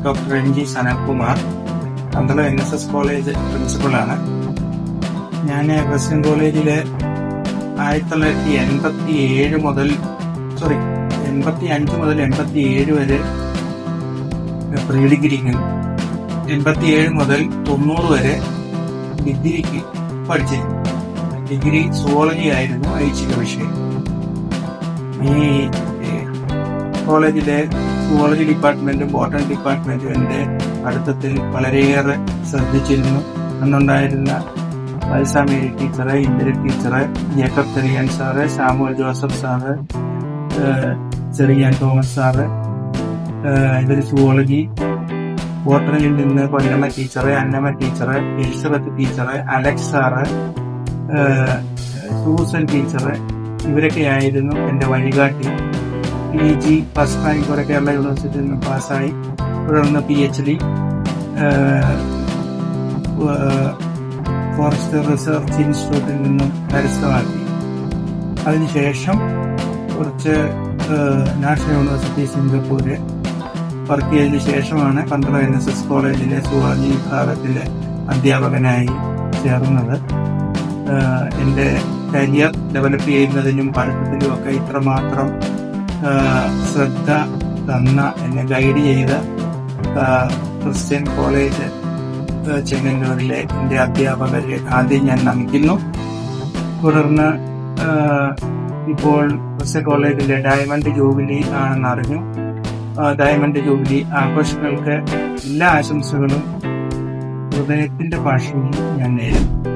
Doctor NG Sanalkumar, Pandalam NSS college പ്രിൻസിപ്പളാണ്. ഞാൻ president കോളേജില് 1985 മുതൽ 87 വരെ പ്രീ ഡിഗ്രിക്കും 87 മുതൽ 90 വരെ ഡിഗ്രിക്ക് പഠിച്ചിരുന്നു. ഡിഗ്രി സുവോളജി ആയിരുന്നു ഐച്ഛിക വിഷയം. ഈ കോളേജിലെ സുവോളജി ഡിപ്പാർട്ട്മെന്റും ബോട്ടണി ഡിപ്പാർട്ട്മെന്റും എന്റെ പഠിത്തത്തിൽ വളരെയേറെ ശ്രദ്ധിച്ചിരുന്നു. അന്നുണ്ടായിരുന്ന Valsamary teacher, Indira teacher, Jacob Cherian sir, Samuel Joseph sir, Cherian Thomas sir, ഇതൊരു സുവോളജി, ബോട്ടണിയിൽ നിന്ന് Kollamma teacher, Annamma teacher, Elizabeth teacher, Alex sir, Susan teacher, ഇവരൊക്കെയായിരുന്നു എന്റെ വഴികാട്ടി. PG ഫസ്റ്റ് റാങ്കോടെ കേരള യൂണിവേഴ്സിറ്റിയിൽ നിന്ന് പാസ്സായി. തുടർന്ന് PhD ഫോറസ്റ്റ് റിസർച്ച് ഇൻസ്റ്റിറ്റ്യൂട്ടിൽ നിന്നും കരസ്ഥമാക്കി. അതിനുശേഷം കുറച്ച് നാഷണൽ യൂണിവേഴ്സിറ്റി സിംഗപ്പൂര് വർക്ക് ചെയ്തതിനു ശേഷമാണ് പന്തളം NSS കോളേജിലെ സുവോളജി വിഭാഗത്തിലെ അധ്യാപകനായി ചേർന്നത്. എന്റെ കരിയർ ഡെവലപ്പ് ചെയ്യുന്നതിനും പഠിത്തത്തിലും ഒക്കെ ഇത്രമാത്രം ശ്രദ്ധ തന്ന, എന്നെ ഗൈഡ് ചെയ്ത ക്രിസ്ത്യൻ കോളേജ് ചെങ്ങന്നൂരിലെ എന്റെ അധ്യാപകരെ ആദ്യം ഞാൻ നമിക്കുന്നു. തുടർന്ന് ഇപ്പോൾ ക്രിസ്ത്യൻ കോളേജിലെ ഡയമണ്ട് ജൂബിലി ആണെന്ന് അറിഞ്ഞു. ഡയമണ്ട് ജൂബിലി ആഘോഷങ്ങൾക്ക് എല്ലാ ആശംസകളും ഹൃദയത്തിന്റെ ഭാഷയിൽ ഞാൻ നേരുന്നു.